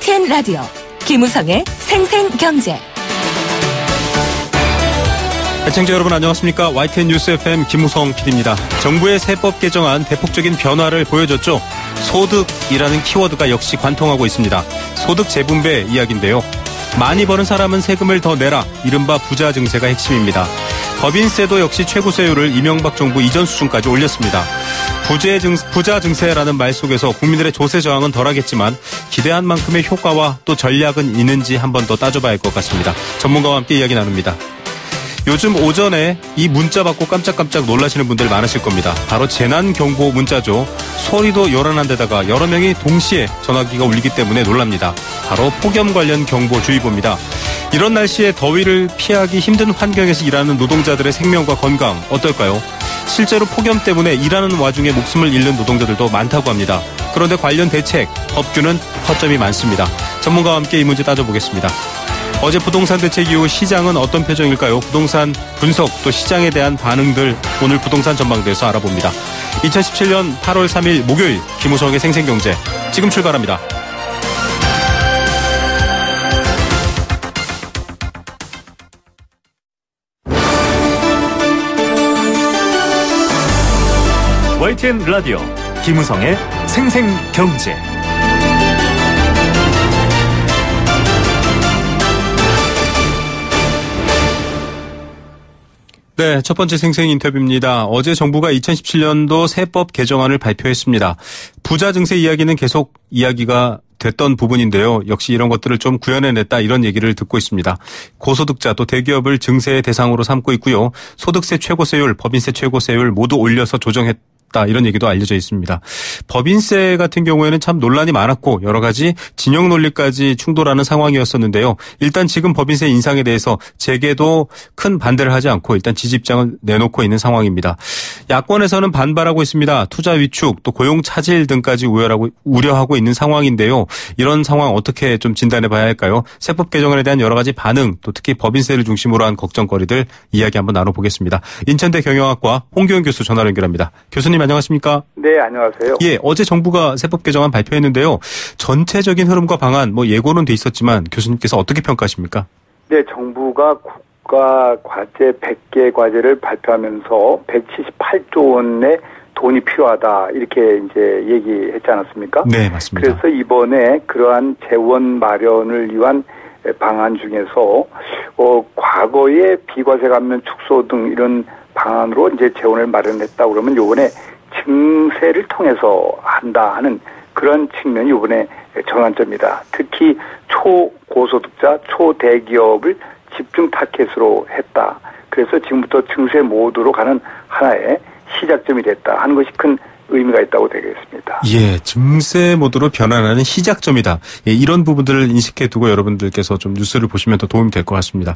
YTN 라디오 김우성의 생생경제. 시청자 여러분 안녕하십니까? YTN 뉴스 FM 김우성 PD입니다. 정부의 세법 개정안 대폭적인 변화를 보여줬죠. 소득이라는 키워드가 역시 관통하고 있습니다. 소득 재분배 이야기인데요. 많이 버는 사람은 세금을 더 내라. 이른바 부자 증세가 핵심입니다. 법인세도 역시 최고세율을 이명박 정부 이전 수준까지 올렸습니다. 부자 증세라는 말 속에서 국민들의 조세 저항은 덜하겠지만 기대한 만큼의 효과와 또 전략은 있는지 한 번 더 따져봐야 할 것 같습니다. 전문가와 함께 이야기 나눕니다. 요즘 오전에 이 문자 받고 깜짝깜짝 놀라시는 분들 많으실 겁니다. 바로 재난경보 문자죠. 소리도 요란한 데다가 여러 명이 동시에 전화기가 울리기 때문에 놀랍니다. 바로 폭염 관련 경보주의보입니다. 이런 날씨에 더위를 피하기 힘든 환경에서 일하는 노동자들의 생명과 건강 어떨까요? 실제로 폭염 때문에 일하는 와중에 목숨을 잃는 노동자들도 많다고 합니다. 그런데 관련 대책, 법규는 허점이 많습니다. 전문가와 함께 이 문제 따져보겠습니다. 어제 부동산 대책 이후 시장은 어떤 표정일까요? 부동산 분석 또 시장에 대한 반응들 오늘 부동산 전망대에서 알아봅니다. 2017년 8월 3일 목요일 김우성의 생생경제 지금 출발합니다. YTN 라디오 김우성의 생생경제. 네, 첫 번째 생생 인터뷰입니다. 어제 정부가 2017년도 세법 개정안을 발표했습니다. 부자 증세 이야기는 계속 이야기가 됐던 부분인데요. 역시 이런 것들을 좀 구현해냈다 이런 얘기를 듣고 있습니다. 고소득자 또 대기업을 증세의 대상으로 삼고 있고요. 소득세 최고세율, 법인세 최고세율 모두 올려서 조정했다. 이런 얘기도 알려져 있습니다. 법인세 같은 경우에는 참 논란이 많았고 여러 가지 진영 논리까지 충돌하는 상황이었었는데요. 일단 지금 법인세 인상에 대해서 재계도 큰 반대를 하지 않고 일단 지지 입장을 내놓고 있는 상황입니다. 야권에서는 반발하고 있습니다. 투자 위축 또 고용 차질 등까지 우려하고 있는 상황인데요. 이런 상황 어떻게 좀 진단해 봐야 할까요? 세법 개정안에 대한 여러 가지 반응 또 특히 법인세를 중심으로 한 걱정거리들 이야기 한번 나눠보겠습니다. 인천대 경영학과 홍교훈 교수 전화로 연결합니다. 교수님 안녕하십니까? 네, 안녕하세요. 예, 어제 정부가 세법 개정안 발표했는데요. 전체적인 흐름과 방안 예고는 돼 있었지만 교수님께서 어떻게 평가하십니까? 네, 정부가 국가 과제 100개 과제를 발표하면서 178조 원의 돈이 필요하다 이렇게 이제 얘기했지 않았습니까? 네, 맞습니다. 그래서 이번에 그러한 재원 마련을 위한 방안 중에서 과거의 비과세 감면 축소 등 이런 방안으로 이제 재원을 마련했다 그러면 요번에 증세를 통해서 한다 하는 그런 측면이 이번에 전환점이다. 특히 초고소득자, 초대기업을 집중 타켓으로 했다. 그래서 지금부터 증세 모드로 가는 하나의 시작점이 됐다 하는 것이 큰 의미가 있다고 되겠습니다. 예, 증세 모드로 변환하는 시작점이다. 예, 이런 부분들을 인식해 두고 여러분들께서 좀 뉴스를 보시면 더 도움이 될 것 같습니다.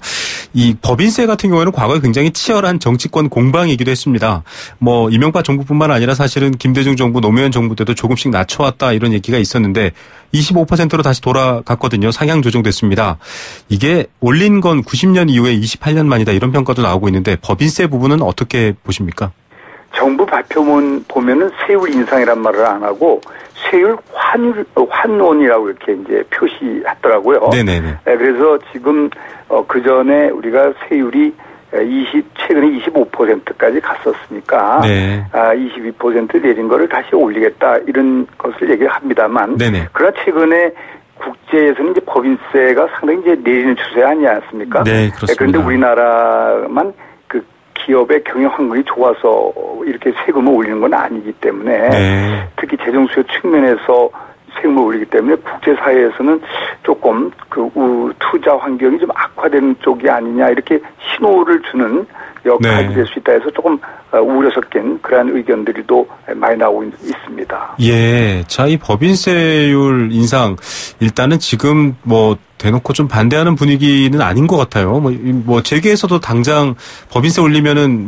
이 법인세 같은 경우에는 과거에 굉장히 치열한 정치권 공방이기도 했습니다. 이명박 정부뿐만 아니라 사실은 김대중 정부, 노무현 정부 때도 조금씩 낮춰왔다 이런 얘기가 있었는데 25%로 다시 돌아갔거든요. 상향 조정됐습니다. 이게 올린 건 90년 이후에 28년 만이다 이런 평가도 나오고 있는데 법인세 부분은 어떻게 보십니까? 정부 발표문 보면은 세율 인상이란 말을 안 하고 세율 환원이라고 이렇게 이제 표시하더라고요. 네네네. 그래서 지금 그 전에 우리가 세율이 최근에 25%까지 갔었으니까 네. 22% 내린 거를 다시 올리겠다 이런 것을 얘기를 합니다만 네네. 그러나 최근에 국제에서는 이제 법인세가 상당히 이제 내리는 추세 아니지 않습니까? 네, 그렇습니다. 그런데 우리나라만 기업의 경영 환경이 좋아서 이렇게 세금을 올리는 건 아니기 때문에 네. 특히 재정 수요 측면에서 세금을 올리기 때문에 국제사회에서는 조금 투자 환경이 좀 악화되는 쪽이 아니냐 이렇게 신호를 주는 역할이 네. 될 수 있다 해서 조금 우려 섞인 그러한 의견들이 또 많이 나오고 있습니다. 예. 자, 이 법인세율 인상 일단은 지금 대놓고 좀 반대하는 분위기는 아닌 것 같아요. 재계에서도 당장 법인세 올리면은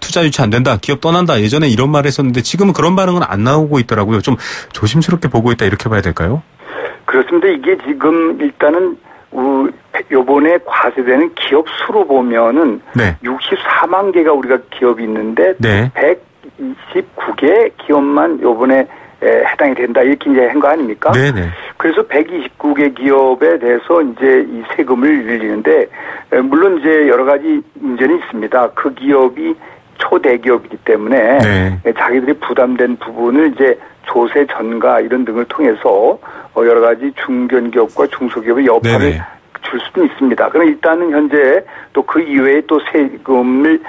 투자 유치 안 된다, 기업 떠난다 예전에 이런 말 했었는데 지금은 그런 반응은 안 나오고 있더라고요. 좀 조심스럽게 보고 있다 이렇게 봐야 될까요? 그렇습니다. 이게 지금 일단은 요번에 과세되는 기업 수로 보면은 네. 64만 개가 우리가 기업이 있는데 네. 129개 기업만 요번에 해당이 된다 이렇게 이제 한 거 아닙니까? 네네. 그래서 129개 기업에 대해서 이제 이 세금을 늘리는데, 물론 이제 여러 가지 문제는 있습니다. 그 기업이 초대기업이기 때문에 자기들이 부담된 부분을 이제 조세 전가 이런 등을 통해서 여러 가지 중견기업과 중소기업의 여파를 줄 수도 있습니다. 그럼 일단은 현재 또 그 이외에 또 세금을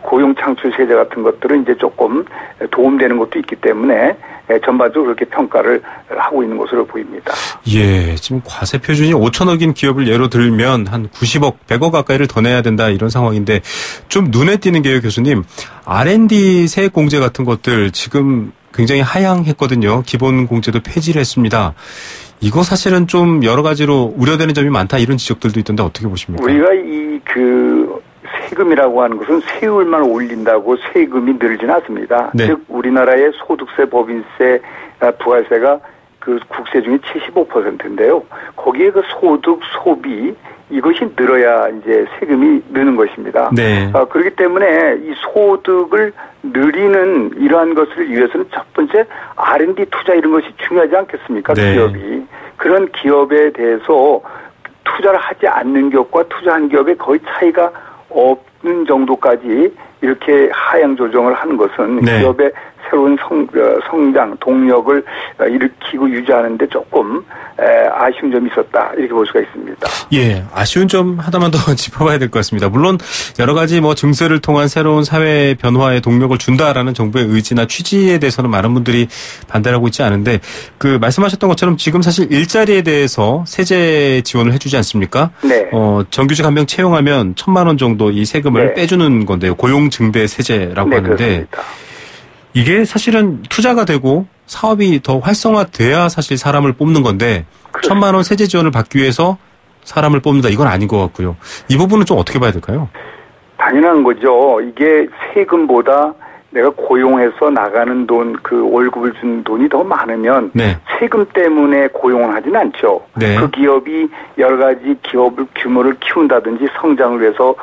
고용 창출 세제 같은 것들은 이제 조금 도움되는 것도 있기 때문에 전반적으로 그렇게 평가를 하고 있는 것으로 보입니다. 예, 지금 과세 표준이 5천억인 기업을 예로 들면 한 90억, 100억 가까이를 더 내야 된다 이런 상황인데 좀 눈에 띄는 게요, 교수님. R&D 세액 공제 같은 것들 지금 굉장히 하향했거든요. 기본 공제도 폐지를 했습니다. 이거 사실은 좀 여러 가지로 우려되는 점이 많다 이런 지적들도 있던데 어떻게 보십니까? 우리가 세금이라고 하는 것은 세율만 올린다고 세금이 늘지는 않습니다. 즉 우리나라의 소득세, 법인세, 부가세가 그 국세 중에 75%인데요. 거기에 그 소득, 소비 이것이 늘어야 이제 세금이 느는 것입니다. 그렇기 때문에 이 소득을 늘리는 이러한 것을 위해서는 첫 번째 R&D 투자 이런 것이 중요하지 않겠습니까? 기업이. 그런 기업에 대해서 투자를 하지 않는 기업과 투자한 기업의 거의 차이가 없는 정도까지 이렇게 하향 조정을 하는 것은 기업의 새로운 성장, 동력을 일으키고 유지하는데 조금 아쉬운 점이 있었다. 이렇게 볼 수가 있습니다. 예, 아쉬운 점 하나만 더 짚어봐야 될 것 같습니다. 물론 여러 가지 증세를 통한 새로운 사회 변화에 동력을 준다라는 정부의 의지나 취지에 대해서는 많은 분들이 반대를 하고 있지 않은데 그 말씀하셨던 것처럼 지금 사실 일자리에 대해서 세제 지원을 해주지 않습니까? 정규직 한 명 채용하면 1,000만 원 정도 이 세금을 빼주는 건데요. 고용 증대 세제라고 하는데 그렇습니다. 이게 사실은 투자가 되고 사업이 더 활성화돼야 사실 사람을 뽑는 건데 1,000만 원 세제 지원을 받기 위해서 사람을 뽑는다 이건 아닌 것 같고요. 이 부분은 좀 어떻게 봐야 될까요? 당연한 거죠. 이게 세금보다 내가 고용해서 나가는 돈, 그 월급을 준 돈이 더 많으면 세금 때문에 고용을 하진 않죠. 그 기업이 여러 가지 기업을 규모를 키운다든지 성장을 위해서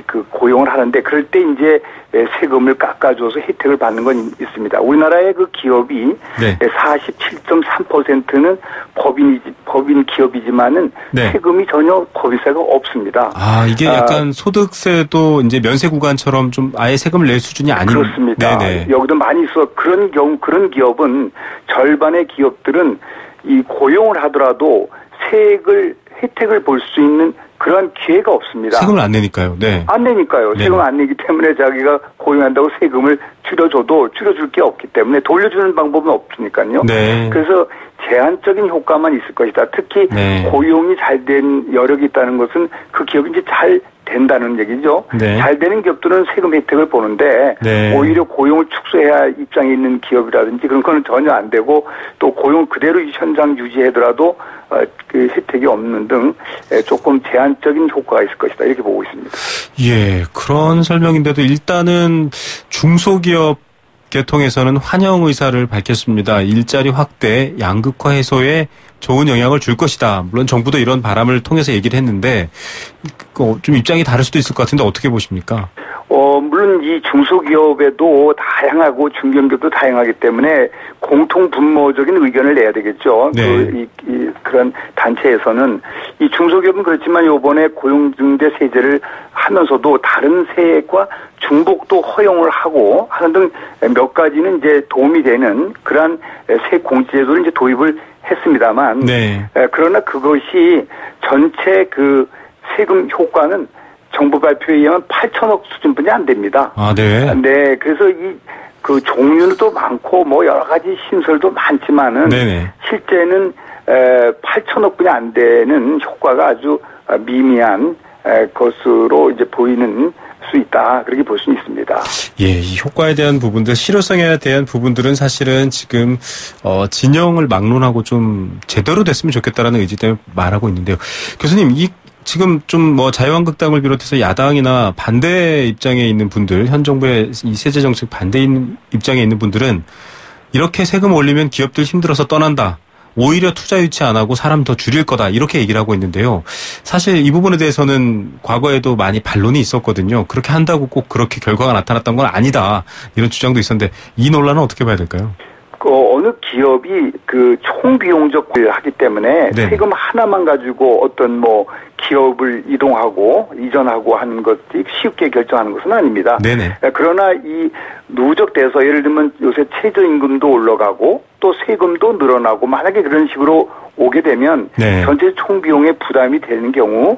그 고용을 하는데 그럴 때 이제 세금을 깎아줘서 혜택을 받는 건 있습니다. 우리나라의 그 기업이 47.3%는 법인 기업이지만은 세금이 전혀 법인세가 없습니다. 아, 이게 약간 소득세도 이제 면세 구간처럼 좀 아예 세금을 낼 수준이 아닌. 그렇습니다. 여기도 많이 있어. 그런 경우, 그런 기업은 절반의 기업들은 이 고용을 하더라도 혜택을 볼 수 있는 그런 기회가 없습니다. 세금을 안 내니까요. 안 내니까요. 세금을 안 내기 때문에 자기가 고용한다고 세금을 줄여줘도 줄여줄 게 없기 때문에 돌려주는 방법은 없으니까요. 그래서 제한적인 효과만 있을 것이다. 특히 고용이 잘 된 여력이 있다는 것은 그 기업이 이제 잘 된다는 얘기죠. 잘 되는 기업들은 세금 혜택을 보는데 오히려 고용을 축소해야 입장에 있는 기업이라든지 그런 거는 전혀 안 되고 또 고용 그대로 현장 유지하더라도 그 혜택이 없는 등 조금 제한적인 효과가 있을 것이다. 이렇게 보고 있습니다. 예, 그런 설명인데도 일단은 중소기업 계통에서는 환영 의사를 밝혔습니다. 일자리 확대, 양극화 해소에 좋은 영향을 줄 것이다. 물론 정부도 이런 바람을 통해서 얘기를 했는데 좀 입장이 다를 수도 있을 것 같은데 어떻게 보십니까? 물론 이 중소기업에도 다양하고 중견기업도 다양하기 때문에 공통 분모적인 의견을 내야 되겠죠. 그런 단체에서는 이 중소기업은 그렇지만 이번에 고용증대 세제를 하면서도 다른 세액과 중복도 허용을 하고 하는 등 몇 가지는 이제 도움이 되는 그러한 세액 공제제도를 이제 도입을 했습니다만, 그러나 그것이 전체 그 세금 효과는 정부 발표에 의하면 8천억 수준뿐이 안 됩니다. 그래서 그 종류도 많고 여러 가지 신설도 많지만은 실제는 8천억뿐이 안 되는 효과가 아주 미미한 것으로 이제 보이는 수 있다. 그렇게 볼 수 있습니다. 예, 이 효과에 대한 부분들, 실효성에 대한 부분들은 사실은 지금 진영을 막론하고 좀 제대로 됐으면 좋겠다라는 의지 때문에 말하고 있는데요. 교수님, 지금 좀 자유한국당을 비롯해서 야당이나 반대 입장에 있는 분들, 현 정부의 이 세제 정책 반대 입장에 있는 분들은 이렇게 세금 올리면 기업들 힘들어서 떠난다. 오히려 투자 유치 안 하고 사람 더 줄일 거다. 이렇게 얘기를 하고 있는데요. 사실 이 부분에 대해서는 과거에도 많이 반론이 있었거든요. 그렇게 한다고 꼭 그렇게 결과가 나타났던 건 아니다. 이런 주장도 있었는데 이 논란은 어떻게 봐야 될까요? 어느 기업이 그 총비용적 관리를 하기 때문에 네. 세금 하나만 가지고 어떤 뭐 기업을 이전하고 하는 것이 쉽게 결정하는 것은 아닙니다. 네네. 그러나 이 누적돼서 예를 들면 요새 최저임금도 올라가고 또 세금도 늘어나고 만약에 그런 식으로 오게 되면 네. 전체 총비용에 부담이 되는 경우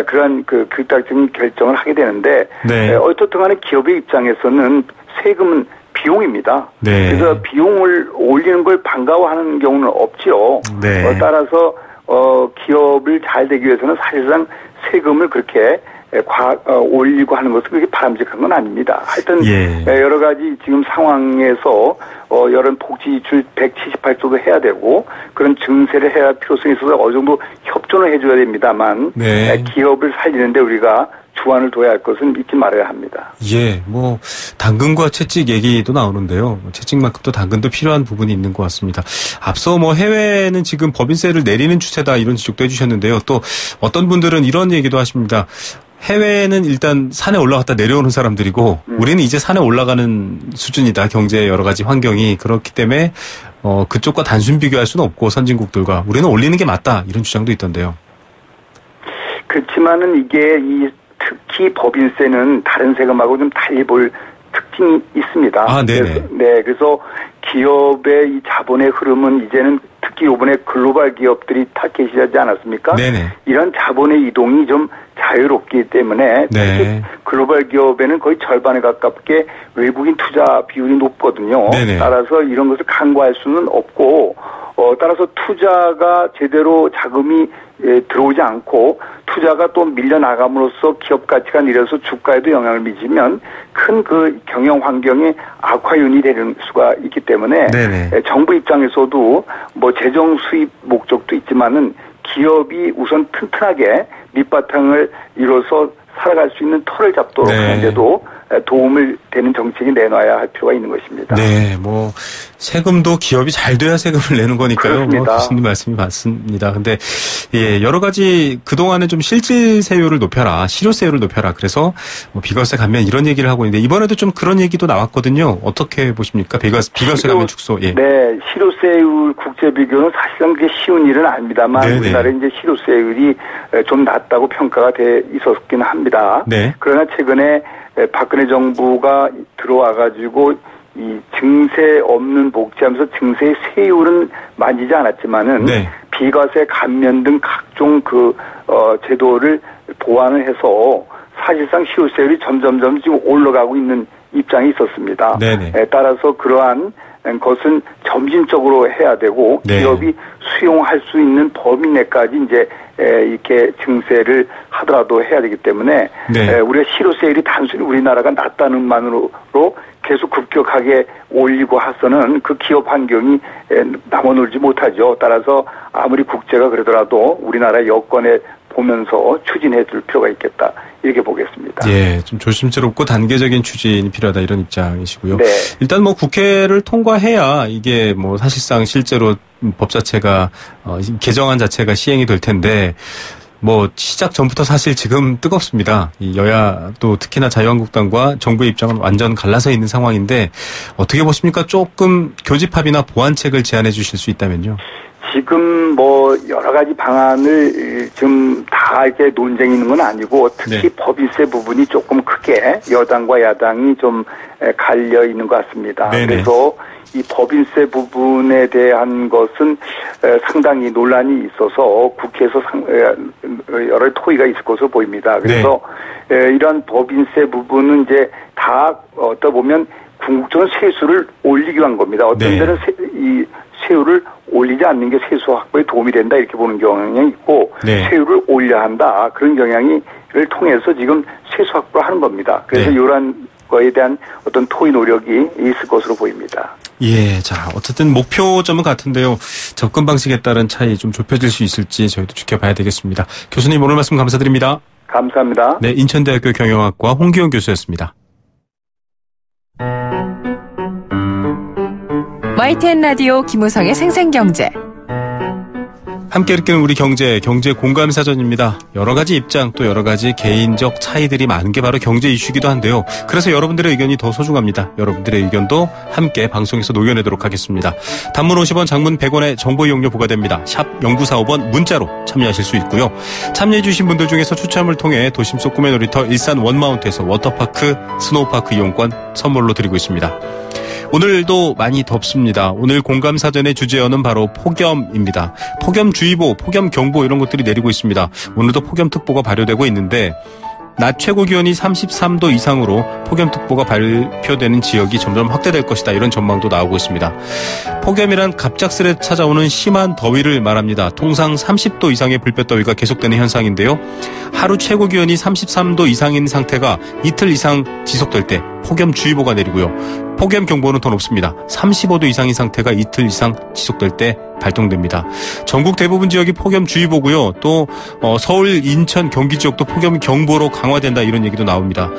그런 그 극단적인 결정을 하게 되는데 네. 어떻든 간에 기업의 입장에서는 세금은 비용입니다. 네. 그래서 비용을 올리는 걸 반가워하는 경우는 없죠. 네. 따라서 기업을 잘 되기 위해서는 사실상 세금을 그렇게 올리고 하는 것은 그렇게 바람직한 건 아닙니다. 하여튼 예. 여러 가지 지금 상황에서 여러 복지 지출 178조도 해야 되고 그런 증세를 해야 할 필요성이 있어서 어느 정도 협조는 해줘야 됩니다만 네. 기업을 살리는데 우리가 주안을 둬야 할 것은 잊지 말아야 합니다. 예, 뭐 당근과 채찍 얘기도 나오는데요. 채찍만큼 또 당근도 필요한 부분이 있는 것 같습니다. 앞서 뭐 해외는 지금 법인세를 내리는 추세다 이런 지적도 해주셨는데요. 또 어떤 분들은 이런 얘기도 하십니다. 해외는 일단 산에 올라갔다 내려오는 사람들이고 우리는 이제 산에 올라가는 수준이다. 경제의 여러 가지 환경이 그렇기 때문에 그쪽과 단순 비교할 수는 없고 선진국들과 우리는 올리는 게 맞다 이런 주장도 있던데요. 그렇지만은 이게 특히 법인세는 다른 세금하고 좀 달리 볼 특징이 있습니다. 아, 네네. 그래서 기업의 이 자본의 흐름은 이제는 특히 이번에 글로벌 기업들이 타겟이지 않았습니까? 네네. 이런 자본의 이동이 좀 자유롭기 때문에 특히 글로벌 기업에는 거의 절반에 가깝게 외국인 투자 비율이 높거든요. 네네. 따라서 이런 것을 간과할 수는 없고 따라서 투자가 제대로 자금이 들어오지 않고 투자가 또 밀려나감으로써 기업 가치가 내려서 주가에도 영향을 미치면 큰 그 경영 환경에 악화윤이 되는 수가 있기 때문에 네네. 정부 입장에서도 뭐 재정 수입 목적도 있지만은 기업이 우선 튼튼하게 밑바탕을 이뤄서 살아갈 수 있는 터를 잡도록 하는데도 도움을 되는 정책이 내놔야 할 필요가 있는 것입니다. 네, 뭐 세금도 기업이 잘 돼야 세금을 내는 거니까요. 뭐 교수님 말씀이 맞습니다. 근데 예, 여러 가지 그동안은 좀 실질세율을 높여라, 실효세율을 높여라. 그래서 뭐 비과세 감면 이런 얘기를 하고 있는데 이번에도 좀 그런 얘기도 나왔거든요. 어떻게 보십니까? 비과세 감면 축소. 예. 네, 실효세율 국제 비교는 사실상 그게 쉬운 일은 아닙니다만 우리나라에 이제 실효세율이 좀 낮다고 평가가 돼 있었긴 합니다. 네. 그러나 최근에 박근혜 정부가 들어와가지고 이 증세 없는 복지하면서 증세의 세율은 만지지 않았지만은 비과세 감면 등 각종 제도를 보완을 해서 사실상 실효세율이 점점점 지금 올라가고 있는 입장이 있었습니다. 따라서 그러한 것은 점진적으로 해야 되고 기업이 수용할 수 있는 범위 내까지 이제 이렇게 증세를 하더라도 해야 되기 때문에 우리가 실효세율이 단순히 우리나라가 낮다는 만으로 계속 급격하게 올리고 해서는 그 기업 환경이 남아놀지 못하죠. 따라서 아무리 국제가 그러더라도 우리나라 여건에 보면서 추진해 줄 필요가 있겠다. 이렇게 보겠습니다. 예, 좀 조심스럽고 단계적인 추진이 필요하다 이런 입장이시고요. 일단 뭐 국회를 통과해야 이게 뭐 사실상 실제로 법 자체가 개정안 자체가 시행이 될 텐데 뭐 시작 전부터 사실 지금 뜨겁습니다. 이 여야도 특히나 자유한국당과 정부의 입장은 완전 갈라서 있는 상황인데 어떻게 보십니까? 조금 교집합이나 보완책을 제안해 주실 수 있다면요. 지금 뭐 여러 가지 방안을 좀 다 이렇게 논쟁이 있는 건 아니고 특히 법인세 부분이 조금 크게 여당과 야당이 좀 갈려 있는 것 같습니다. 그래서 이 법인세 부분에 대한 것은 상당히 논란이 있어서 국회에서 여러 토의가 있을 것으로 보입니다. 그래서 이러한 법인세 부분은 이제 다 어떠 보면 궁극적으로 세수를 올리기 위한 겁니다. 어떤 데는 이 세율을 올리지 않는 게 세수 확보에 도움이 된다 이렇게 보는 경향이 있고 세율을 올려야 한다 그런 경향을 통해서 지금 세수 확보를 하는 겁니다. 그래서 이러한 거에 대한 어떤 토의 노력이 있을 것으로 보입니다. 예, 자 어쨌든 목표점은 같은데요. 접근 방식에 따른 차이 좀 좁혀질 수 있을지 저희도 지켜봐야 되겠습니다. 교수님 오늘 말씀 감사드립니다. 감사합니다. 네, 인천대학교 경영학과 홍기영 교수였습니다. YTN 라디오 김우성의 생생경제. 함께 읽는 우리 경제 공감사전입니다. 여러 가지 입장 또 여러 가지 개인적 차이들이 많은 게 바로 경제 이슈이기도 한데요. 그래서 여러분들의 의견이 더 소중합니다. 여러분들의 의견도 함께 방송에서 녹여내도록 하겠습니다. 단문 50원, 장문 100원의 정보 이용료 부과됩니다. 샵 0945번 문자로 참여하실 수 있고요. 참여해 주신 분들 중에서 추첨을 통해 도심 속 꿈의 놀이터 일산 원마운트에서 워터파크, 스노우파크 이용권 선물로 드리고 있습니다. 오늘도 많이 덥습니다. 오늘 공감사전의 주제어는 바로 폭염입니다. 폭염주의보, 폭염경보 이런 것들이 내리고 있습니다. 오늘도 폭염특보가 발효되고 있는데 낮 최고 기온이 33도 이상으로 폭염특보가 발표되는 지역이 점점 확대될 것이다. 이런 전망도 나오고 있습니다. 폭염이란 갑작스레 찾아오는 심한 더위를 말합니다. 통상 30도 이상의 불볕더위가 계속되는 현상인데요. 하루 최고 기온이 33도 이상인 상태가 이틀 이상 지속될 때 폭염주의보가 내리고요. 폭염경보는 더 높습니다. 35도 이상인 상태가 이틀 이상 지속될 때 발동됩니다. 전국 대부분 지역이 폭염주의보고요. 또 서울, 인천, 경기 지역도 폭염경보로 강화된다 이런 얘기도 나옵니다.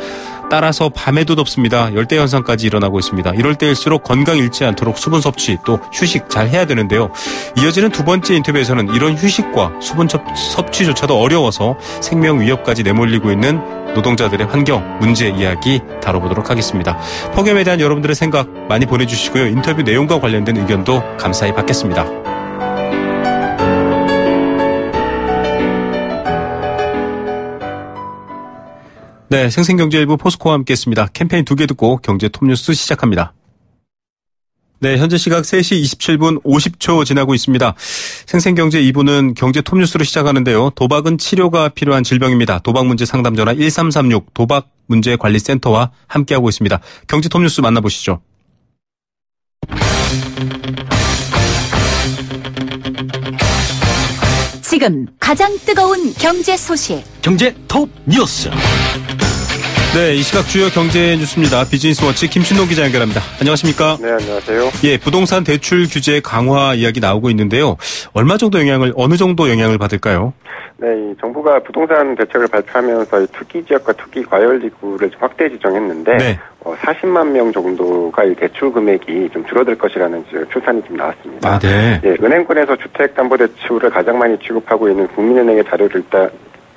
따라서 밤에도 덥습니다. 열대 현상까지 일어나고 있습니다. 이럴 때일수록 건강 잃지 않도록 수분 섭취 또 휴식 잘 해야 되는데요. 이어지는 두 번째 인터뷰에서는 이런 휴식과 수분 섭취조차도 어려워서 생명 위협까지 내몰리고 있는 노동자들의 환경 문제 이야기 다뤄보도록 하겠습니다. 폭염에 대한 여러분들의 생각 많이 보내주시고요. 인터뷰 내용과 관련된 의견도 감사히 받겠습니다. 네, 생생경제일부 포스코와 함께했습니다. 캠페인 2개 듣고 경제 톱뉴스 시작합니다. 네, 현재 시각 3시 27분 50초 지나고 있습니다. 생생경제 2부는 경제 톱뉴스로 시작하는데요. 도박은 치료가 필요한 질병입니다. 도박문제 상담전화 1336 도박문제관리센터와 함께하고 있습니다. 경제 톱뉴스 만나보시죠. 지금 가장 뜨거운 경제 소식. 경제 톱뉴스. 네, 이 시각 주요 경제 뉴스입니다. 비즈니스워치 김신동 기자 연결합니다. 안녕하십니까? 네, 안녕하세요. 예, 부동산 대출 규제 강화 이야기 나오고 있는데요. 어느 정도 영향을 받을까요? 네, 이 정부가 부동산 대책을 발표하면서 이 투기 지역과 투기 과열 지구를 확대 지정했는데, 네. 40만 명 정도가 이 대출 금액이 좀 줄어들 것이라는 추산이 좀 나왔습니다. 아, 네. 예, 은행권에서 주택담보대출을 가장 많이 취급하고 있는 국민은행의 자료를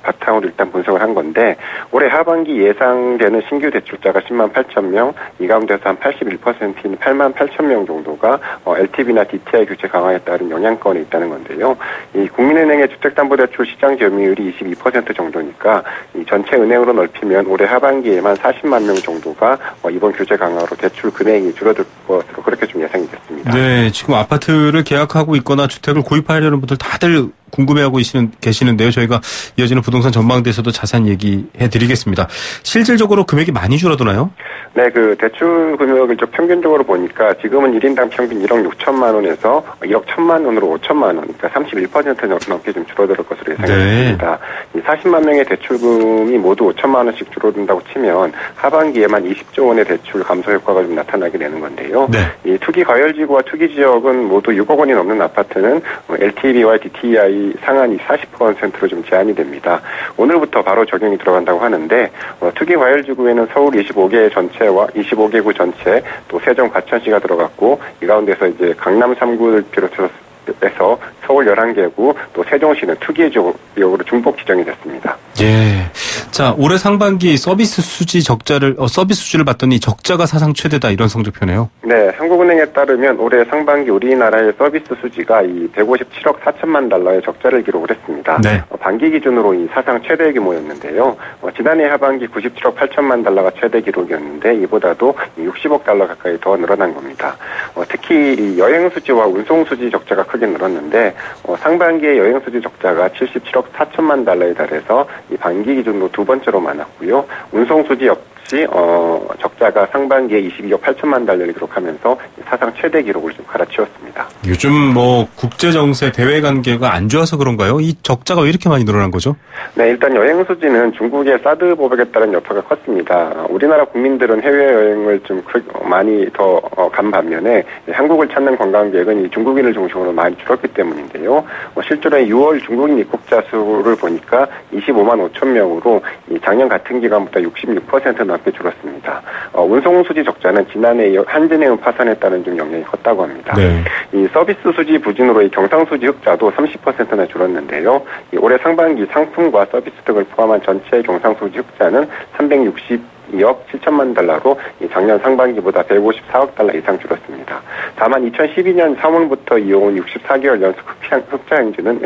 바탕으로 일단 분석을 한 건데 올해 하반기 예상되는 신규 대출자가 10만 8천 명, 이 가운데서 한 81%인 8만 8천 명 정도가 LTV나 DTI 규제 강화에 따른 영향권에 있다는 건데요. 이 국민은행의 주택담보대출 시장 점유율이 22% 정도니까 이 전체 은행으로 넓히면 올해 하반기에만 40만 명 정도가 이번 규제 강화로 대출 금액이 줄어들 것으로 그렇게 좀 예상이 됐습니다. 네, 지금 아파트를 계약하고 있거나 주택을 구입하려는 분들 다들 궁금해하고 계시는데요. 저희가 이어지는 부동산 전망대에서도 자세한 얘기해 드리겠습니다. 실질적으로 금액이 많이 줄어드나요? 네, 그 대출 금액을 좀 평균적으로 보니까 지금은 1인당 평균 1억 6천만 원에서 1억 1천만 원으로 5천만 원, 그러니까 31% 넘게 좀 줄어들 것으로 예상이 됩니다. 이 40만 명의 대출금이 모두 5천만 원씩 줄어든다고 치면 하반기에만 20조 원의 대출 감소 효과가 좀 나타나게 되는 건데요. 네. 이 투기 과열지구와 투기 지역은 모두 6억 원이 넘는 아파트는 LTV와 DTI 상한이 40%로 좀 제한이 됩니다. 오늘부터 바로 적용이 들어간다고 하는데 투기 과열지구에는 서울 25개 전체와 25개구 전체 또 세종 과천시가 들어갔고 이 가운데서 이제 강남 3구를 비롯해서 서울 11개구 또 세종시는 투기 지역으로 중복 지정이 됐습니다. 예. 자, 올해 상반기 서비스 수주를 봤더니 적자가 사상 최대다 이런 성적표네요. 네, 한국은행에 따르면 올해 상반기 우리나라의 서비스 수지가 이 157억 4천만 달러의 적자를 기록을 했습니다. 네. 반기 기준으로 이 사상 최대 규모였는데요. 지난해 하반기 97억 8천만 달러가 최대 기록이었는데 이보다도 60억 달러 가까이 더 늘어난 겁니다. 특히 이 여행 수지와 운송 수지 적자가 크게 늘었는데 상반기의 여행 수지 적자가 77억 4천만 달러에 달해서 이 반기 기준으로 두 번째로 많았고요. 운송 수지 역시 적자가 상반기에 22억 8천만 달러를 기록하면서 사상 최대 기록을 좀 갈아치웠습니다. 요즘 국제 정세 대외 관계가 안 좋아서 그런가요? 이 적자가 왜 이렇게 많이 늘어난 거죠? 네, 일단 여행 수지는 중국의 사드 보복에 따른 여파가 컸습니다. 우리나라 국민들은 해외 여행을 좀 많이 더 간 반면에 한국을 찾는 관광객은 이 중국인을 중심으로 많이 줄었기 때문인데요. 실제로 6월 중국인 입국자 수를 보니까 25만 5천 명으로 이 작년 같은 기간보다 66% 넘게 줄었습니다. 운송수지 적자는 지난해 한진해운 파산에 따른 좀 영향이 컸다고 합니다. 네. 이 서비스 수지 부진으로 이 경상수지 흑자도 30%나 줄었는데요. 이 올해 상반기 상품과 서비스 등을 포함한 전체 경상수지 흑자는 362억 7천만 달러로 작년 상반기보다 154억 달러 이상 줄었습니다. 다만 2012년 3월부터 이어온 64개월 연속 흑자 행진은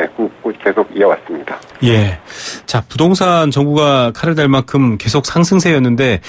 계속 이어왔습니다. 예. 자, 부동산 정부가 칼을 댈 만큼 계속 상승세였는데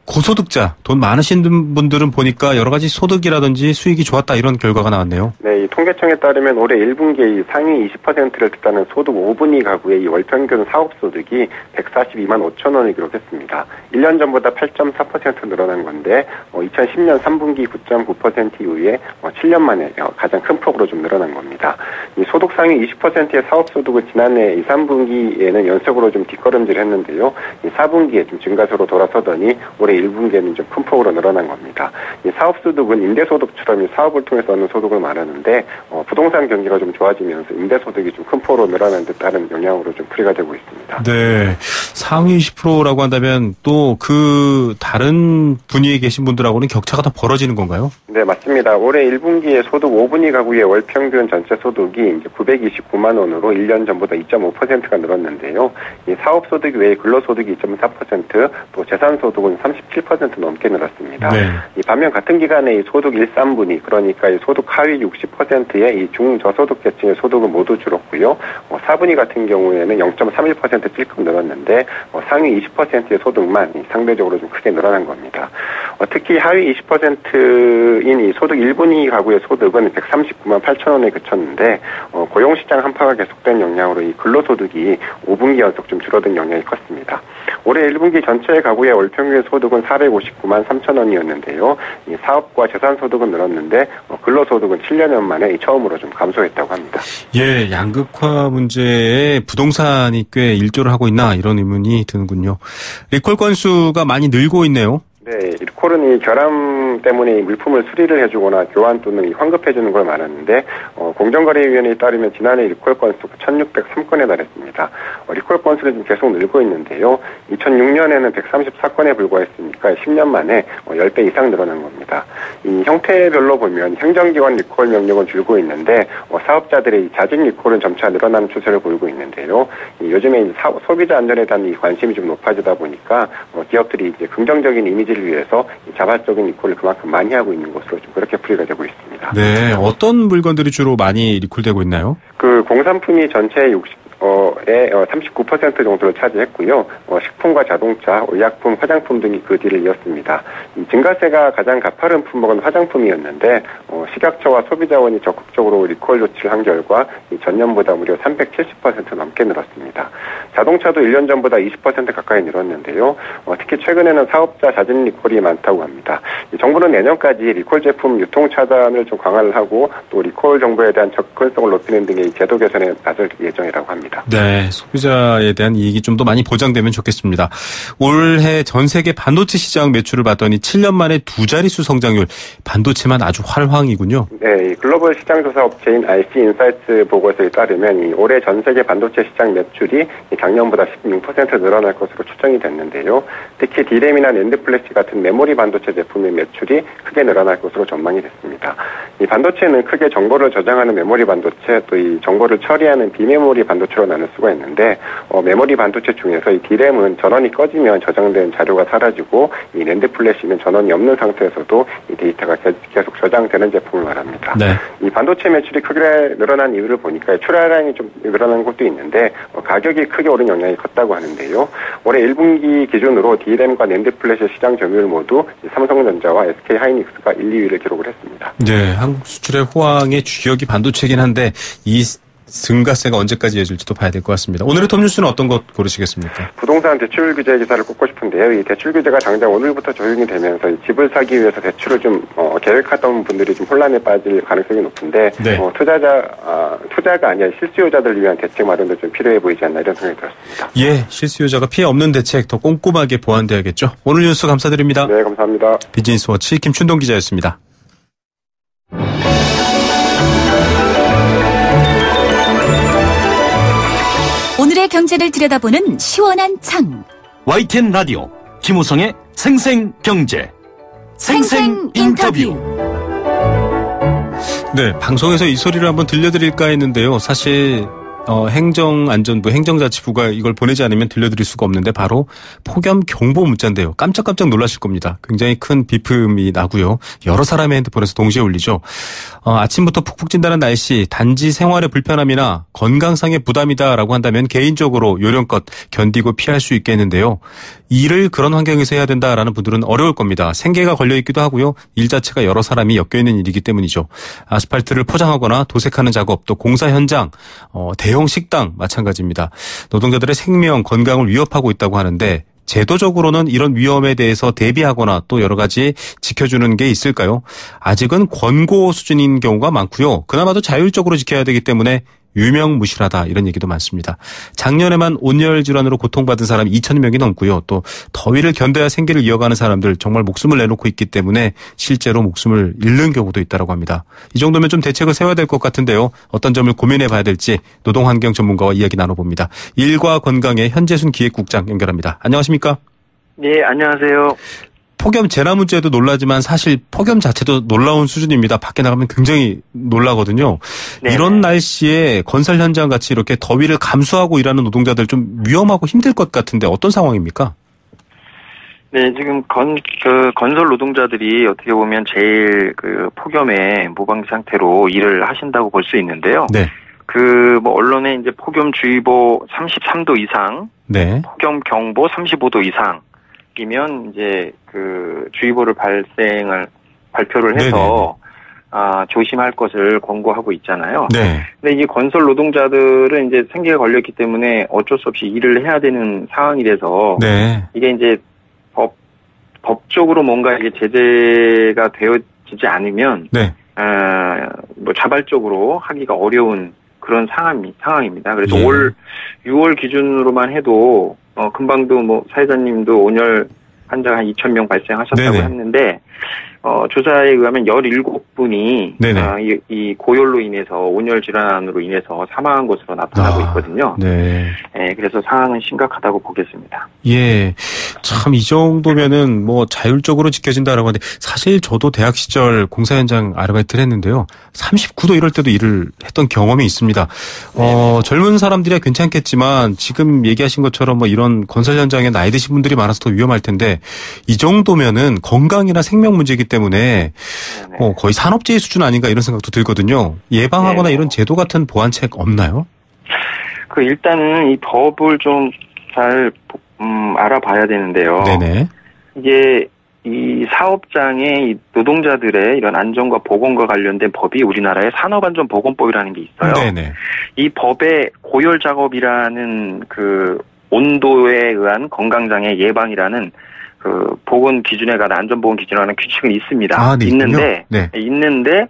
고소득자, 돈 많으신 분들은 보니까 여러 가지 소득이라든지 수익이 좋았다 이런 결과가 나왔네요. 네, 이 통계청에 따르면 올해 1분기에 상위 20%를 뜻하는 소득 5분위 가구의 이 월평균 사업소득이 142만 5천 원을 기록했습니다. 1년 전보다 8.4% 늘어난 건데 2010년 3분기 9.9% 이후에 7년 만에 가장 큰 폭으로 좀 늘어난 겁니다. 이 소득 상위 20%의 사업소득은 지난해 2, 3분기에는 연속으로 좀 뒷걸음질을 했는데요. 이 4분기에 좀 증가세로 돌아서더니 올해 1분기에는 좀 큰 폭으로 늘어난 겁니다. 이 사업소득은 임대소득처럼 이 사업을 통해서 얻는 소득을 말하는데 부동산 경기가 좀 좋아지면서 임대소득이 좀 큰 폭으로 늘어나는 데 따른 영향으로 좀 풀이가 되고 있습니다. 네, 상위 20%라고 한다면 또 그 다른 분위기에 계신 분들하고는 격차가 더 벌어지는 건가요? 네, 맞습니다. 올해 1분기에 소득 5분위 가구의 월평균 전체 소득이 이제 929만 원으로 1년 전보다 2.5%가 늘었는데요. 이 사업소득 외에 근로소득이 2.4%, 또 재산소득은 37% 넘게 늘었습니다. 네. 이 반면 같은 기간에 이 소득 1, 3분위, 그러니까 이 소득 하위 60%의 이 중저소득 계층의 소득은 모두 줄었고요. 4분위 같은 경우에는 0.31% 찔끔 늘었는데 상위 20%의 소득만 상대적으로 좀 크게 늘어난 겁니다. 특히 하위 20%인 이 소득 1분위 가구의 소득은 139만 8천 원에 그쳤는데 고용시장 한파가 계속된 영향으로 이 근로소득이 5분기 연속 좀 줄어든 영향이 컸습니다. 올해 1분기 전체 가구의 월평균 소득은 459만 3천 원이었는데요. 이 사업과 재산소득은 늘었는데 근로소득은 7년 만에 처음으로 좀 감소했다고 합니다. 예, 양극화 문제에 부동산이 꽤 일조를 하고 있나 이런 의문이 드는군요. 리콜 건수가 많이 늘고 있네요. 네, 리콜은 이 결함 때문에 물품을 수리를 해주거나 교환 또는 환급해주는 걸 말하는데 공정거래위원회에 따르면 지난해 리콜 건수가 1,603건에 달했습니다. 리콜 건수는 지금 계속 늘고 있는데요. 2006년에는 134건에 불과했으니까 10년 만에 10배 이상 늘어난 겁니다. 이 형태별로 보면 행정기관 리콜 명령은 줄고 있는데 사업자들의 자진 리콜은 점차 늘어나는 추세를 보이고 있는데요. 요즘에 이제 소비자 안전에 대한 이 관심이 좀 높아지다 보니까 기업들이 이제 긍정적인 이미지를 위해서 자발적인 리콜을 그만큼 많이 하고 있는 것으로 좀 그렇게 풀이가 되고 있습니다. 네, 어떤 물건들이 주로 많이 리콜되고 있나요? 그 공산품이 전체의 39% 정도를 차지했고요. 식품과 자동차, 의약품, 화장품 등이 그 뒤를 이었습니다. 이 증가세가 가장 가파른 품목은 화장품이었는데 식약처와 소비자원이 적극적으로 리콜 조치를 한 결과 전년보다 무려 370% 넘게 늘었습니다. 자동차도 1년 전보다 20% 가까이 늘었는데요. 특히 최근에는 사업자 자진 리콜이 많다고 합니다. 정부는 내년까지 리콜 제품 유통 차단을 좀 강화를 하고 또 리콜 정보에 대한 접근성을 높이는 등의 제도 개선에 나설 예정이라고 합니다. 네, 소비자에 대한 이익이 좀 더 많이 보장되면 좋겠습니다. 올해 전 세계 반도체 시장 매출을 봤더니 7년 만에 두 자릿수 성장률, 반도체만 아주 활황이군요. 네, 글로벌 시장 조사 업체인 IC 인사이트 보고서에 따르면 올해 전 세계 반도체 시장 매출이 작년보다 16% 늘어날 것으로 추정이 됐는데요. 특히 D램이나 낸드 플래시 같은 메모리 반도체 제품의 매출이 크게 늘어날 것으로 전망이 됐습니다. 이 반도체는 크게 정보를 저장하는 메모리 반도체, 또 이 정보를 처리하는 비메모리 반도체로 나눌 수가 있는데 메모리 반도체 중에서 이 D램은 전원이 꺼지면 저장된 자료가 사라지고 이 낸드 플래시는 전원이 없는 상태에서도 이 데이터가 계속 저장되는 제품을 말합니다. 네. 이 반도체 매출이 크게 늘어난 이유를 보니까 출하량이 좀 늘어난 것도 있는데 가격이 크게 오른 영향이 컸다고 하는데요. 올해 1분기 기준으로 D램과 낸드 플래시 시장 점유율 모두 삼성전자와 SK하이닉스가 1, 2위를 기록을 했습니다. 네, 한국 수출의 호황의 주역이 반도체긴 한데 이 증가세가 언제까지 이어질지도 봐야 될 것 같습니다. 오늘의 톱뉴스는 어떤 것 고르시겠습니까? 부동산 대출 규제 기사를 꼽고 싶은데요. 이 대출 규제가 당장 오늘부터 적용이 되면서 집을 사기 위해서 대출을 좀 계획하던 분들이 좀 혼란에 빠질 가능성이 높은데 네. 투자가 아니라 실수요자들을 위한 대책 마련도 좀 필요해 보이지 않나 이런 생각이 들었습니다. 예, 실수요자가 피해 없는 대책 더 꼼꼼하게 보완돼야겠죠. 오늘 뉴스 감사드립니다. 네, 감사합니다. 비즈니스워치 김춘동 기자였습니다. 오늘의 경제를 들여다보는 시원한 창. YTN 라디오 김우성의 생생경제 생생인터뷰. 네, 방송에서 이 소리를 한번 들려드릴까 했는데요. 사실 행정안전부, 행정자치부가 이걸 보내지 않으면 들려드릴 수가 없는데 바로 폭염 경보 문자인데요. 깜짝깜짝 놀라실 겁니다. 굉장히 큰 비품이 나고요. 여러 사람의 핸드폰에서 동시에 울리죠. 아침부터 푹푹 찐다는 날씨, 단지 생활의 불편함이나 건강상의 부담이다라고 한다면 개인적으로 요령껏 견디고 피할 수 있겠는데요. 일을 그런 환경에서 해야 된다라는 분들은 어려울 겁니다. 생계가 걸려있기도 하고요. 일 자체가 여러 사람이 엮여있는 일이기 때문이죠. 아스팔트를 포장하거나 도색하는 작업, 또 공사 현장, 대형 식당 마찬가지입니다. 노동자들의 생명, 건강을 위협하고 있다고 하는데 제도적으로는 이런 위험에 대해서 대비하거나 또 여러 가지 지켜주는 게 있을까요? 아직은 권고 수준인 경우가 많고요. 그나마도 자율적으로 지켜야 되기 때문에 유명무실하다 이런 얘기도 많습니다. 작년에만 온열 질환으로 고통받은 사람이 2,000명이 넘고요. 또 더위를 견뎌야 생계를 이어가는 사람들 정말 목숨을 내놓고 있기 때문에 실제로 목숨을 잃는 경우도 있다고 합니다. 이 정도면 좀 대책을 세워야 될 것 같은데요. 어떤 점을 고민해 봐야 될지 노동환경 전문가와 이야기 나눠봅니다. 일과 건강의 현재순 기획국장 연결합니다. 안녕하십니까? 네, 안녕하세요. 폭염 재난 문제도 놀라지만 사실 폭염 자체도 놀라운 수준입니다. 밖에 나가면 굉장히 놀라거든요. 네네. 이런 날씨에 건설 현장 같이 이렇게 더위를 감수하고 일하는 노동자들 좀 위험하고 힘들 것 같은데 어떤 상황입니까? 네, 지금 건설 노동자들이 어떻게 보면 제일 폭염에 무방비 상태로 일을 하신다고 볼 수 있는데요. 네. 언론에 이제 폭염주의보 33도 이상, 네. 폭염 경보 35도 이상, 이면 이제 주의보를 발표를 해서 조심할 것을 권고하고 있잖아요. 네. 근데 이게 건설 노동자들은 이제 생계가 걸렸기 때문에 어쩔 수 없이 일을 해야 되는 상황이라서 네. 이게 이제 법적으로 뭔가 이게 제재가 되어지지 않으면 네. 자발적으로 하기가 어려운 그런 상황입니다. 그래서 예. 올 6월 기준으로만 해도 금방도 사회자님도 온열 환자가 한 2,000명 발생하셨다고 네네. 했는데 조사에 의하면 17분이 이 고열로 인해서 온열 질환으로 인해서 사망한 것으로 나타나고 있거든요. 네. 네, 그래서 상황은 심각하다고 보겠습니다. 예, 참 이 정도면은 자율적으로 지켜진다라고 하는데 사실 저도 대학 시절 공사 현장 아르바이트를 했는데요. 39도 이럴 때도 일을 했던 경험이 있습니다. 젊은 사람들이야 괜찮겠지만 지금 얘기하신 것처럼 이런 건설 현장에 나이 드신 분들이 많아서 더 위험할 텐데 이 정도면은 건강이나 생명 문제이기 때문에 거의 산업재해 수준 아닌가 이런 생각도 들거든요. 예방하거나 네. 이런 제도 같은 보완책 없나요? 일단은 이 법을 좀 잘 알아봐야 되는데요. 네네. 이게 이 사업장의 노동자들의 이런 안전과 보건과 관련된 법이 우리나라에 산업안전보건법이라는 게 있어요. 네네. 이 법에 고열 작업이라는 온도에 의한 건강장애 예방이라는 보건 기준에 관한 안전보건 기준에 관한 규칙은 있습니다. 네, 있는데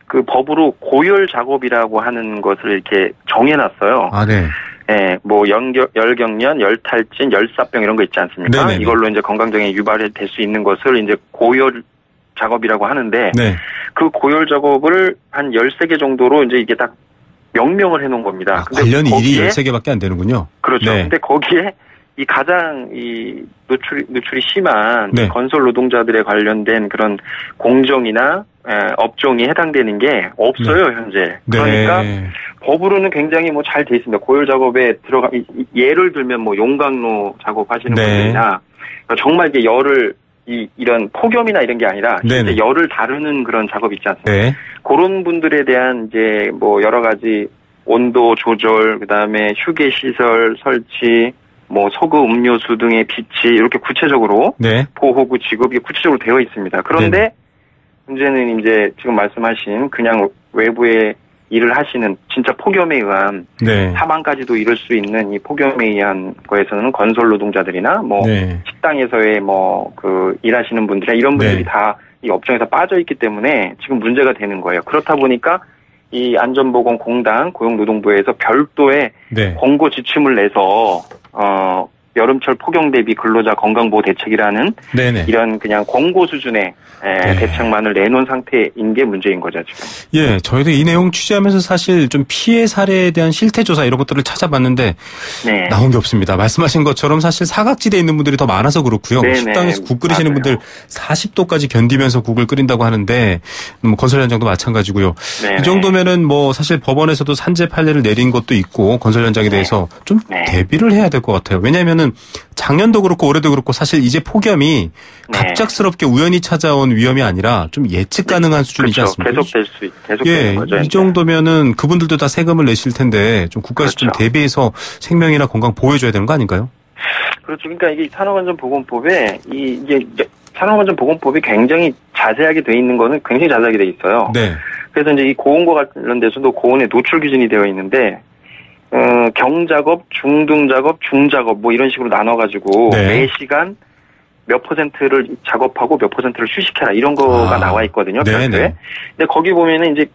그 법으로 고열 작업이라고 하는 것을 이렇게 정해놨어요. 네. 예, 열경련, 열탈진, 열사병 이런 거 있지 않습니까? 네네네. 이걸로 이제 건강장애 유발이 될 수 있는 것을 이제 고열 작업이라고 하는데 네. 그 고열 작업을 한 13개 정도로 이제 이게 딱 명명을 해놓은 겁니다. 관련 일이 13개밖에 안 되는군요. 그렇죠. 네. 근데 거기에 이 가장 노출이 심한 네. 건설 노동자들에 관련된 그런 공정이나 업종이 해당되는 게 없어요, 네. 현재. 그러니까 네. 법으로는 굉장히 잘 돼 있습니다. 고열 작업에 예를 들면 용광로 작업하시는 네. 분들이나 정말 이게 열을 이런 폭염이나 이런 게 아니라 실제 열을 다루는 그런 작업 있지 않습니까? 네. 그런 분들에 대한 이제 여러 가지 온도 조절, 그다음에 휴게 시설 설치, 소금, 음료수 등의 비치 이렇게 구체적으로 네. 보호구 지급이 구체적으로 되어 있습니다. 그런데 네. 문제는 이제 지금 말씀하신 그냥 외부에 일을 하시는 진짜 폭염에 의한 네. 사망까지도 이룰 수 있는 이 폭염에 의한 거에서는 건설 노동자들이나 네. 식당에서의 일하시는 분들이나 이런 분들이 네. 다 이 업종에서 빠져 있기 때문에 지금 문제가 되는 거예요. 그렇다 보니까 이 안전보건공단 고용노동부에서 별도의 네. 권고 지침을 내서 여름철 폭염 대비 근로자 건강보호 대책이라는 네네. 이런 그냥 권고 수준의 대책만을 내놓은 상태인 게 문제인 거죠, 지금. 예, 저희도 이 내용 취재하면서 사실 좀 피해 사례에 대한 실태조사 이런 것들을 찾아봤는데 네. 나온 게 없습니다. 말씀하신 것처럼 사실 사각지대에 있는 분들이 더 많아서 그렇고요. 네네. 식당에서 국 끓이시는 맞아요. 분들 40도까지 견디면서 국을 끓인다고 하는데 건설 현장도 마찬가지고요. 네네. 이 정도면은 뭐 사실 법원에서도 산재 판례를 내린 것도 있고 건설 현장에 대해서 좀 대비를 해야 될 것 같아요. 왜냐하면은 작년도 그렇고 올해도 그렇고 사실 이제 폭염이 갑작스럽게 우연히 찾아온 위험이 아니라 좀 예측 가능한 수준이지 않습니까? 계속되는 거죠. 이 정도면은 그분들도 다 세금을 내실 텐데 좀 국가에서 좀 대비해서 생명이나 건강 보호해줘야 되는 거 아닌가요? 그렇죠. 그러니까 이게 산업안전보건법에 이게 산업안전보건법이 굉장히 자세하게 돼 있는 거는 굉장히 자세하게 돼 있어요. 네. 그래서 이제 이 고온과 관련돼서도 고온의 노출 기준이 되어 있는데 경작업, 중등작업, 중작업 뭐 이런 식으로 나눠가지고 매 시간 몇 %를 작업하고 몇 %를 휴식해라 이런 거가 나와 있거든요. 근데 거기 보면은 이제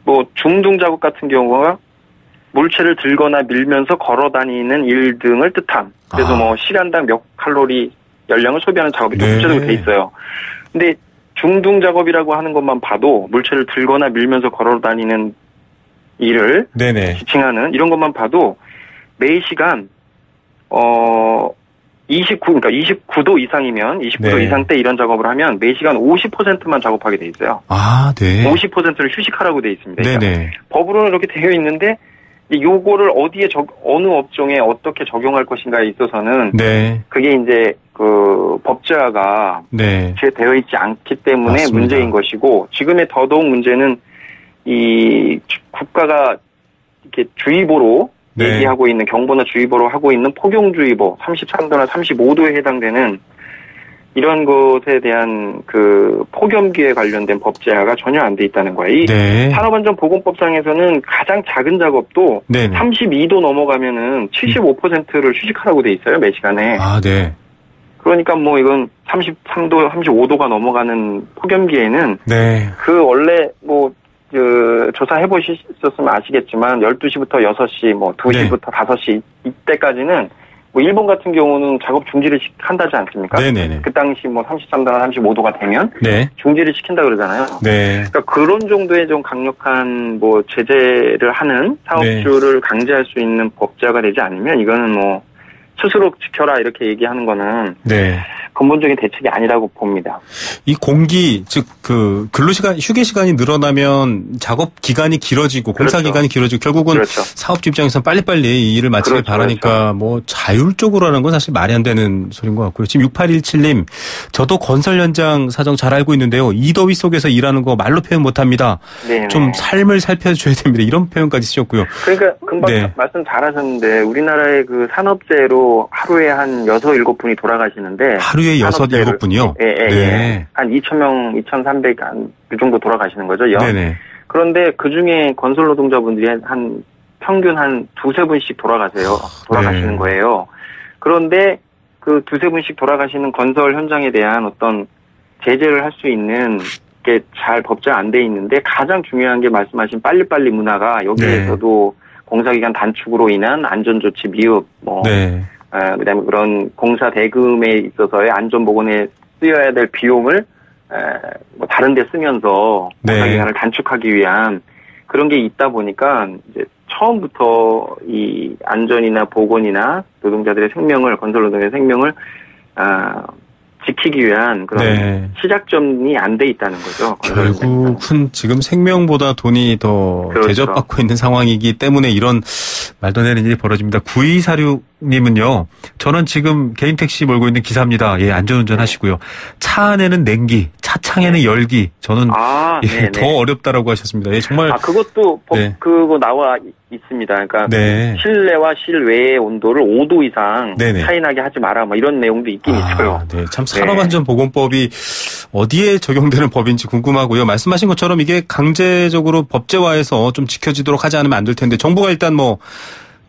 뭐 중등 작업 같은 경우가 물체를 들거나 밀면서 걸어 다니는 일 등을 뜻함. 그래서 뭐 시간당 몇 칼로리 열량을 소비하는 작업이 구체적으로 돼 있어요. 근데 중등 작업이라고 하는 것만 봐도 물체를 들거나 밀면서 걸어 다니는 일을 지칭하는 이런 것만 봐도 매 시간 29도 이상이면 29도 이상 때 이런 작업을 하면 매 시간 50%만 작업하게 돼 있어요. 아, 네. 50%를 휴식하라고 돼 있습니다. 네네. 법으로는 이렇게 되어 있는데 요거를 어디에 어느 업종에 어떻게 적용할 것인가에 있어서는 그게 이제 그 법제화가 되어 있지 않기 때문에 맞습니다. 문제인 것이고 지금의 더더욱 문제는 이 국가가 이렇게 주의보로 얘기하고 있는 경보나 주의보로 하고 있는 폭용주의보 33도나 35도에 해당되는 이런 것에 대한 그 폭염기에 관련된 법제화가 전혀 안 돼 있다는 거예요. 이 산업안전보건법상에서는 가장 작은 작업도 32도 넘어가면은 75%를 휴식하라고 돼 있어요, 매 시간에. 아, 네. 그러니까 뭐 이건 33도, 35도가 넘어가는 폭염기에는 그 원래 뭐 그 조사해 보셨으면 아시겠지만 12시부터 6시, 뭐 2시부터 5시 이때까지는 뭐 일본 같은 경우는 작업 중지를 한다지 않습니까? 네네네. 그 당시 뭐 33도나 35도가 되면 중지를 시킨다 그러잖아요. 그러니까 그런 정도의 좀 강력한 뭐 제재를 하는 사업주를 강제할 수 있는 법제화가 되지 않으면 이거는 뭐 스스로 지켜라 이렇게 얘기하는 거는 근본적인 대책이 아니라고 봅니다. 이 공기 즉 그 근로시간 휴게 시간이 늘어나면 작업 기간이 길어지고 공사 기간이 길어지고 결국은 사업주 입장에서는 빨리빨리 이 일을 마치길 바라니까 뭐 자율적으로 하는 건 사실 말이 안 되는 소리인 것 같고요. 지금 6817님 저도 건설 현장 사정 잘 알고 있는데요. 이 더위 속에서 일하는 거 말로 표현 못합니다. 좀 삶을 살펴줘야 됩니다. 이런 표현까지 쓰셨고요. 그러니까 금방 말씀 잘하셨는데 우리나라의 그 산업재해로 하루에 한 6, 7분이 돌아가시는데 하루에 6, 7분이요? 예. 한 2,000명, 2,300, 그 정도 돌아가시는 거죠. 그런데 그 중에 건설 노동자분들이 한 평균 한 2, 3분씩 돌아가시는 거예요. 그런데 그 2, 3분씩 돌아가시는 건설 현장에 대한 어떤 제재를 할 수 있는 게 잘 법제화 안 돼 있는데 가장 중요한 게 말씀하신 빨리빨리 문화가 여기에서도 공사기간 단축으로 인한 안전조치 미흡, 그다음에 그런 공사 대금에 있어서의 안전보건에 쓰여야 될 비용을 뭐 다른 데 쓰면서 공사기간을 단축하기 위한 그런 게 있다 보니까 이제 처음부터 이 안전이나 보건이나 노동자들의 생명을 건설 노동자의 생명을 지키기 위한 그런 시작점이 안 돼 있다는 거죠. 결국은 지금 생명보다 돈이 더 대접받고 있는 상황이기 때문에 이런 말도 안 되는 일이 벌어집니다. 9246님은요. 저는 지금 개인 택시 몰고 있는 기사입니다. 예, 안전운전 하시고요. 차 안에는 냉기, 차창에는 열기. 저는 더 어렵다라고 하셨습니다. 예, 정말. 그것도 그거 나와 있습니다. 그러니까 실내와 실외의 온도를 5도 이상 차이나게 하지 마라. 뭐 이런 내용도 있긴 있어요. 참 산업안전보건법이 어디에 적용되는 법인지 궁금하고요. 말씀하신 것처럼 이게 강제적으로 법제화해서 좀 지켜지도록 하지 않으면 안 될 텐데 정부가 일단 뭐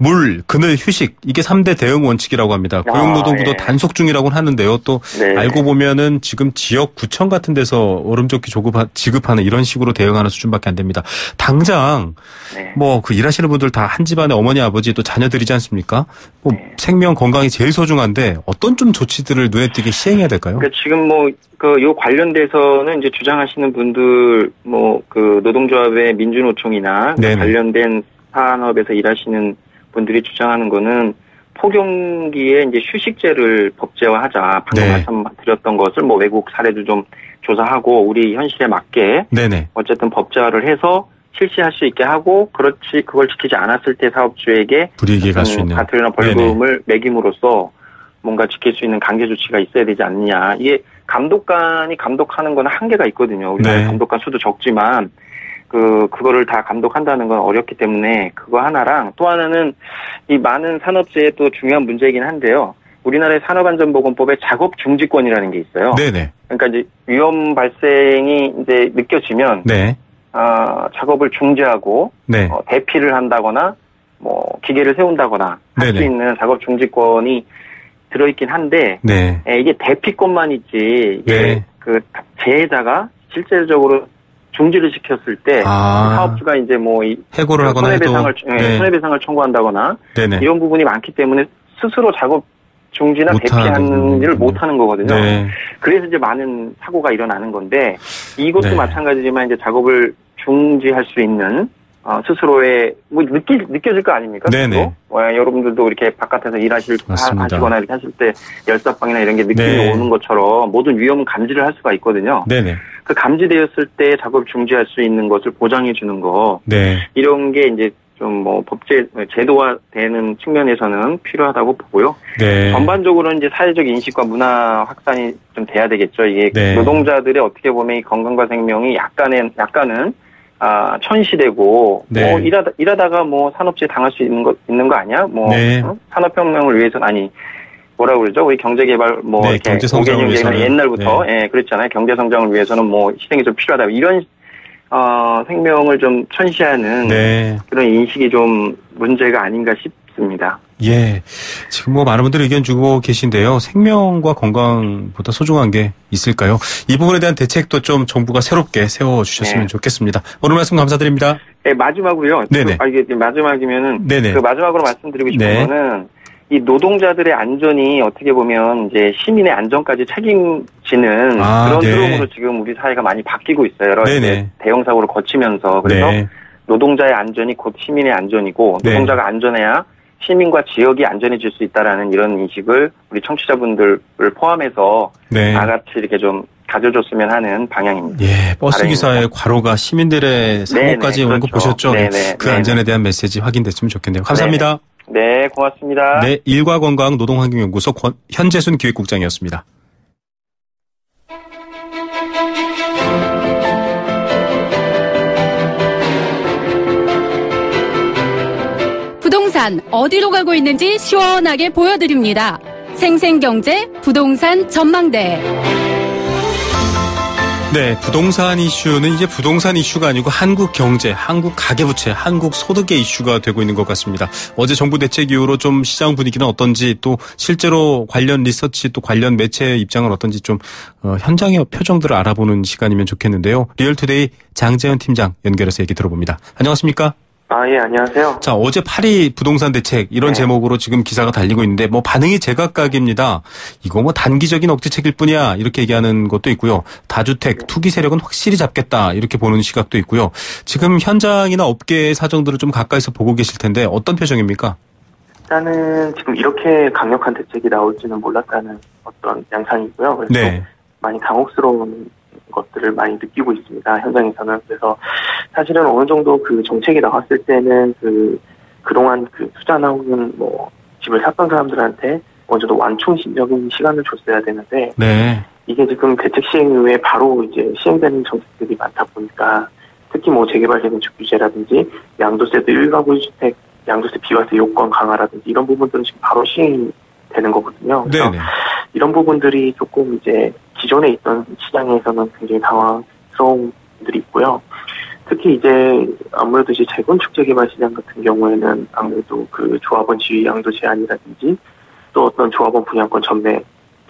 물, 그늘, 휴식 이게 3대 대응 원칙이라고 합니다. 고용노동부도 단속 중이라고는 하는데요. 또 알고 보면은 지금 지역 구청 같은 데서 얼음조끼 지급하는 이런 식으로 대응하는 수준밖에 안 됩니다. 당장 뭐 그 일하시는 분들 다 한 집안의 어머니, 아버지 또 자녀들이지 않습니까? 뭐 생명 건강이 제일 소중한데 어떤 좀 조치들을 눈에 띄게 시행해야 될까요? 그러니까 지금 뭐 요 관련돼서는 이제 주장하시는 분들 뭐 그 노동조합의 민주노총이나 관련된 산업에서 일하시는 분들이 주장하는 거는 폭염기에 이제 휴식제를 법제화하자. 방금 말씀드렸던 것을 뭐 외국 사례도 좀 조사하고 우리 현실에 맞게 어쨌든 법제화를 해서 실시할 수 있게 하고 그걸 지키지 않았을 때 사업주에게 불이익에 갈 수 있는 과태료나 벌금을 매김으로써 뭔가 지킬 수 있는 강제 조치가 있어야 되지 않느냐. 이게 감독관이 감독하는 건 한계가 있거든요. 우리나라 감독관 수도 적지만 그거를 다 감독한다는 건 어렵기 때문에 그거 하나랑 또 하나는 이 많은 산업재의 또 중요한 문제이긴 한데요. 우리나라의 산업안전보건법에 작업 중지권이라는 게 있어요. 그러니까 이제 위험 발생이 이제 느껴지면 작업을 중지하고 대피를 한다거나 뭐 기계를 세운다거나 할 수 있는 작업 중지권이 들어있긴 한데 이게 대피권만 있지 이게 그 재해자가 실질적으로 중지를 시켰을 때 사업주가 이제 뭐 해고를 하거나 손해배상을 청구한다거나 이런 부분이 많기 때문에 스스로 작업 중지나 대피하는 일을 못하는 거거든요. 그래서 이제 많은 사고가 일어나는 건데 이것도 마찬가지지만 이제 작업을 중지할 수 있는 스스로의 뭐 느껴질 거 아닙니까? 여러분들도 이렇게 바깥에서 하시거나 이렇게 하실 때 열사방이나 이런 게 느낌이 오는 것처럼 모든 위험은 감지를 할 수가 있거든요. 그 감지되었을 때 작업 중지할 수 있는 것을 보장해 주는 거 이런 게 이제 좀 뭐 제도화되는 측면에서는 필요하다고 보고요. 전반적으로는 이제 사회적 인식과 문화 확산이 좀 돼야 되겠죠. 이게 노동자들의 어떻게 보면 이 건강과 생명이 약간은 천시되고 뭐 일하다가 뭐 산업재해 당할 수 있는 거 아니야? 뭐 산업혁명을 위해서는 뭐라고 그러죠? 우리 경제개발 뭐 이렇게 경제성장을 위해서는 옛날부터 그렇잖아요. 경제성장을 위해서는 뭐 희생이 좀 필요하다. 이런 생명을 좀 천시하는 그런 인식이 좀 문제가 아닌가 싶습니다. 지금 뭐 많은 분들이 의견 주고 계신데요. 생명과 건강보다 소중한 게 있을까요? 이 부분에 대한 대책도 좀 정부가 새롭게 세워주셨으면 좋겠습니다. 오늘 말씀 감사드립니다. 마지막으로요. 이게 마지막이면은 그 마지막으로 말씀드리고 싶은 거는 이 노동자들의 안전이 어떻게 보면 이제 시민의 안전까지 책임지는 그런 흐름으로 지금 우리 사회가 많이 바뀌고 있어요. 여러 대형 사고를 거치면서 그래서 노동자의 안전이 곧 시민의 안전이고 노동자가 안전해야 시민과 지역이 안전해질 수 있다라는 이런 인식을 우리 청취자분들을 포함해서 나같이 이렇게 좀 가져줬으면 하는 방향입니다. 버스 기사의 과로가 시민들의 사고까지 오는 거 보셨죠? 그 안전에 대한 메시지 확인됐으면 좋겠네요. 감사합니다. 고맙습니다. 일과 건강 노동환경연구소 현재순 기획국장이었습니다. 부동산 어디로 가고 있는지 시원하게 보여드립니다. 생생경제 부동산 전망대. 부동산 이슈는 이제 부동산 이슈가 아니고 한국 경제, 한국 가계부채, 한국 소득의 이슈가 되고 있는 것 같습니다. 어제 정부 대책 이후로 좀 시장 분위기는 어떤지 또 실제로 관련 리서치 또 관련 매체의 입장은 어떤지 좀 현장의 표정들을 알아보는 시간이면 좋겠는데요. 리얼투데이 장재현 팀장 연결해서 얘기 들어봅니다. 안녕하십니까? 안녕하세요. 자, 어제 파리 부동산 대책 이런 제목으로 지금 기사가 달리고 있는데 뭐 반응이 제각각입니다. 이거 뭐 단기적인 억제책일 뿐이야 이렇게 얘기하는 것도 있고요. 다주택, 투기 세력은 확실히 잡겠다 이렇게 보는 시각도 있고요. 지금 현장이나 업계의 사정들을 좀 가까이서 보고 계실 텐데 어떤 표정입니까? 일단은 지금 이렇게 강력한 대책이 나올지는 몰랐다는 어떤 양상이고요. 그래서 많이 당혹스러운 것들을 많이 느끼고 있습니다. 현장에서는. 그래서 사실은 어느 정도 그 정책이 나왔을 때는 그동안 투자 나오는 뭐 집을 샀던 사람들한테 어느 정도 완충적인 시간을 줬어야 되는데 이게 지금 대책 시행 이후에 바로 이제 시행되는 정책들이 많다 보니까 특히 뭐 재개발 재건축 규제라든지 양도세도 1가구 1주택 양도세 비과세 요건 강화라든지 이런 부분들은 지금 바로 시행이 되는 거거든요. 그래서 이런 부분들이 조금 이제 기존에 있던 시장에서는 굉장히 당황스러운 분들이 있고요. 특히 이제 아무래도 이제 재건축 재개발 시장 같은 경우에는 아무래도 그 조합원 지위 양도 제한이라든지 또 어떤 조합원 분양권 전매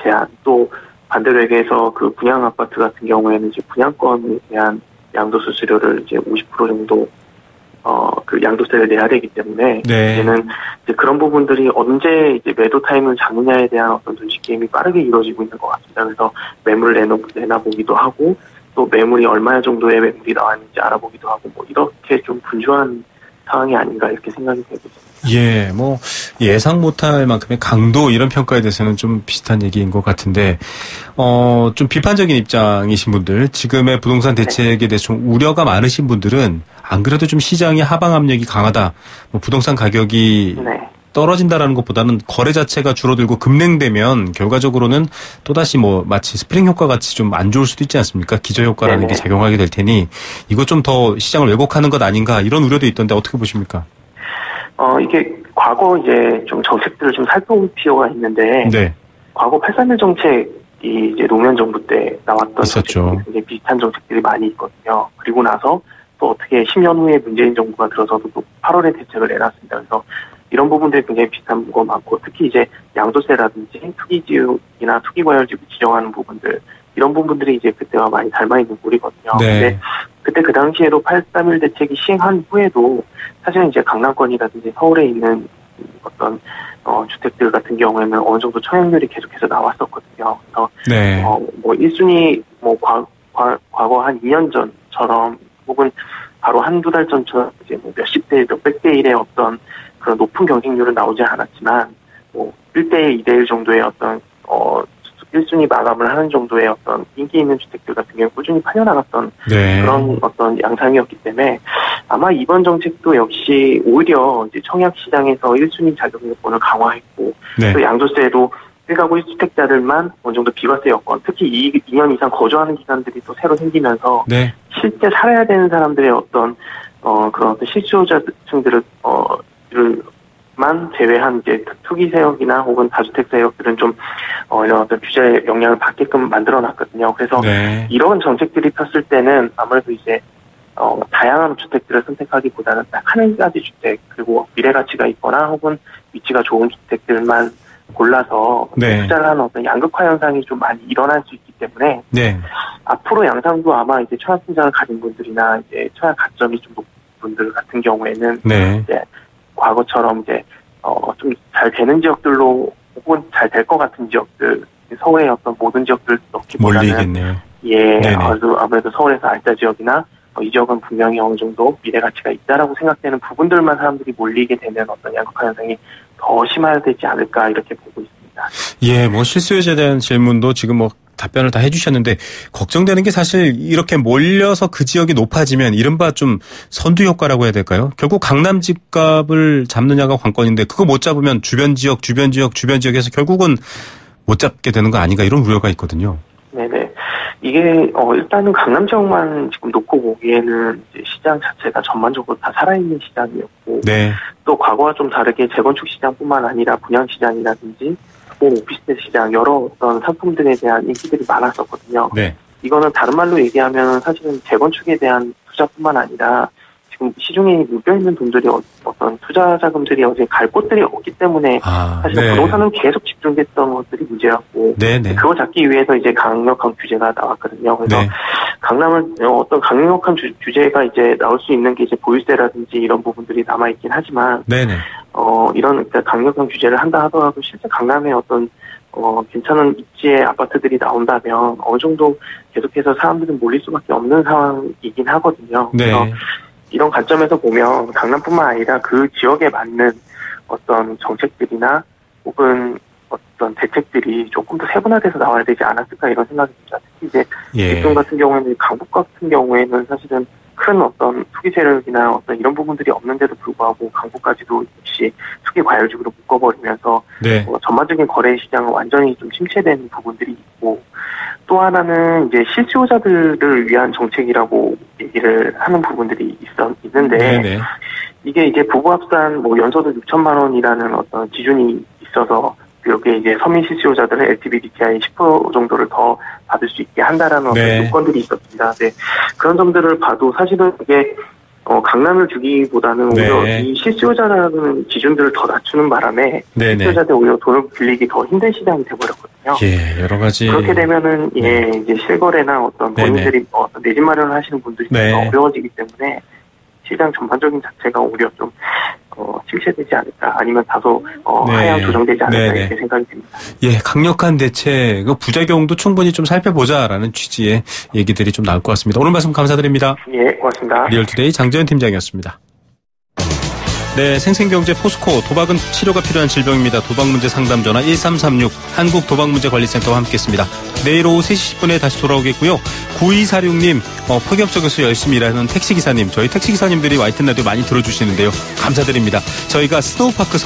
제한, 또 반대로 얘기해서 그 분양 아파트 같은 경우에는 이제 분양권에 대한 양도소 수수료를 이제 50% 정도 그 양도세를 내야 되기 때문에 이제는 이제 그런 부분들이 언제 이제 매도 타임을 잡느냐에 대한 어떤 눈치 게임이 빠르게 이루어지고 있는 것 같습니다. 그래서 매물을 내놔보기도 하고 또 매물이 얼마 정도의 매물이 나왔는지 알아보기도 하고 뭐 이렇게 좀 분주한 상황이 아닌가 이렇게 생각이 되고 있습니다. 예, 뭐 예상 못할 만큼의 강도 이런 평가에 대해서는 좀 비슷한 얘기인 것 같은데 좀 비판적인 입장이신 분들, 지금의 부동산 대책에 대해서 좀 우려가 많으신 분들은 안 그래도 좀 시장의 하방 압력이 강하다, 뭐 부동산 가격이 떨어진다라는 것보다는 거래 자체가 줄어들고 급냉되면 결과적으로는 또다시 뭐 마치 스프링 효과 같이 좀 안 좋을 수도 있지 않습니까? 기저 효과라는 게 작용하게 될 테니 이거 좀 더 시장을 왜곡하는 것 아닌가 이런 우려도 있던데 어떻게 보십니까? 이게 과거 이제 좀 정책들을 좀 살펴볼 필요가 있는데 과거 831 정책이 이제 노무현 정부 때 나왔던 있었죠. 굉장히 비슷한 정책들이 많이 있거든요. 그리고 나서 또 어떻게 10년 후에 문재인 정부가 들어서도 또 8월에 대책을 내놨습니다. 그래서 이런 부분들이 굉장히 비슷한 거 많고, 특히 이제 양도세라든지 투기지역이나 투기과열지구 지정하는 부분들, 이런 부분들이 이제 그때와 많이 닮아있는 꼴이거든요. 근데 그때 그 당시에도 831 대책이 시행한 후에도 사실은 이제 강남권이라든지 서울에 있는 어떤 주택들 같은 경우에는 어느 정도 청약률이 계속해서 나왔었거든요. 그래서 뭐 1순위 뭐 과거 한 2년 전처럼 혹은 바로 한두 달 전처럼 이제 뭐 몇십 대, 몇백 대 1의 어떤 그런 높은 경쟁률은 나오지 않았지만 뭐 1대 2대 1 정도의 어떤 1순위 마감을 하는 정도의 어떤 인기 있는 주택들 같은 경우 꾸준히 팔려나갔던 그런 어떤 양상이었기 때문에 아마 이번 정책도 역시 오히려 이제 청약 시장에서 1순위 자격 요건을 강화했고 또 양도세도 1가구 1주택자들만 어느 정도 비과세 여건, 특히 2년 이상 거주하는 기간들이 또 새로 생기면서 실제 살아야 되는 사람들의 어떤 그런 어떤 실수요자층들을 만 제외한 이제 투기 세역이나 혹은 다주택 세역들은 좀 이런 어떤 규제 영향을 받게끔 만들어놨거든요. 그래서 이런 정책들이 폈을 때는 아무래도 이제 다양한 주택들을 선택하기보다는 딱 한 가지 주택, 그리고 미래 가치가 있거나 혹은 위치가 좋은 주택들만 골라서 투자를 하는 어떤 양극화 현상이 좀 많이 일어날 수 있기 때문에 앞으로 양상도 아마 이제 청약 통장을 가진 분들이나 이제 청약 가점이 좀 높은 분들 같은 경우에는 이제 과거처럼 이제 좀 잘 되는 지역들로 혹은 잘 될 것 같은 지역들, 서울의 어떤 모든 지역들 넣기보다는 아무래도 서울에서 알짜 지역이나 이 지역은 분명히 어느 정도 미래 가치가 있다라고 생각되는 부분들만 사람들이 몰리게 되면 어떤 양극화 현상이 더 심화되지 않을까 이렇게 보고 있습니다. 예, 뭐 실수요자에 대한 질문도 지금 뭐 답변을 다 해주셨는데 걱정되는 게 사실 이렇게 몰려서 그 지역이 높아지면 이른바 좀 선두 효과라고 해야 될까요? 결국 강남 집값을 잡느냐가 관건인데 그거 못 잡으면 주변 지역에서 결국은 못 잡게 되는 거 아닌가 이런 우려가 있거든요. 네네. 이게 일단은 강남 지역만 지금 놓고 보기에는 이제 시장 자체가 전반적으로 다 살아있는 시장이었고 또 과거와 좀 다르게 재건축 시장뿐만 아니라 분양 시장이라든지 오피스텔 시장 여러 어떤 상품들에 대한 인기들이 많았었거든요. 이거는 다른 말로 얘기하면 사실은 재건축에 대한 투자뿐만 아니라 지금 시중에 묶여있는 돈들이 어떤 투자 자금들이 어제 갈 곳들이 없기 때문에 사실 부동산은 계속 집중됐던 것들이 문제였고 그거 잡기 위해서 이제 강력한 규제가 나왔거든요. 그래서 강남을 어떤 강력한 규제가 이제 나올 수 있는 게 이제 보유세라든지 이런 부분들이 남아있긴 하지만 이런 강력한 규제를 한다 하더라도 실제 강남에 어떤 괜찮은 입지의 아파트들이 나온다면 어느 정도 계속해서 사람들은 몰릴 수밖에 없는 상황이긴 하거든요. 그래서 이런 관점에서 보면 강남뿐만 아니라 그 지역에 맞는 어떤 정책들이나 혹은 어떤 대책들이 조금 더 세분화돼서 나와야 되지 않았을까 이런 생각이 듭니다. 특히 이제 대충 같은 경우에는 강북 같은 경우에는 사실은 큰 어떤 투기 세력이나 어떤 이런 부분들이 없는데도 불구하고 강북까지도 역시 투기 과열지구로 묶어버리면서 전반적인 거래 시장은 완전히 좀 침체된 부분들이 있고 또 하나는 이제 실수요자들을 위한 정책이라고 얘기를 하는 부분들이 있는데 이게 이제 부부합산 뭐 연소득 6천만 원이라는 어떤 기준이 있어서 여기에 이제 서민 실수요자들은 LTV DTI 10% 정도를 더 받을 수 있게 한다라는 어떤 요건들이 있었습니다. 네. 그런 점들을 봐도 사실은 이게 강남을 주기보다는 오히려 이 실수요자라는 기준들을 더 낮추는 바람에 실수요자들 오히려 돈을 빌리기 더 힘든 시장이 돼버렸거든요. 예, 여러 가지. 그렇게 되면은 이제 실거래나 어떤 본인들이 내 집 마련을 하시는 분들이 더 어려워지기 때문에 시장 전반적인 자체가 오히려 좀 침체되지 않을까, 아니면 다소 하향 조정되지 않을까 이렇게 생각이 듭니다. 예, 강력한 대책, 그 부작용도 충분히 좀 살펴보자라는 취지의 얘기들이 좀 나올 것 같습니다. 오늘 말씀 감사드립니다. 예, 고맙습니다. 리얼투데이 장재현 팀장이었습니다. 네, 생생경제 포스코 도박은 치료가 필요한 질병입니다. 도박문제 상담전화 1336 한국도박문제관리센터와 함께했습니다. 내일 오후 3시 10분에 다시 돌아오겠고요. 9246님 폭염 속에서 열심히 일하는 택시기사님, 저희 택시기사님들이 YTN 라디오 많이 들어주시는데요. 감사드립니다. 저희가 스노우파크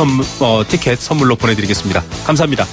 티켓 선물로 보내드리겠습니다. 감사합니다.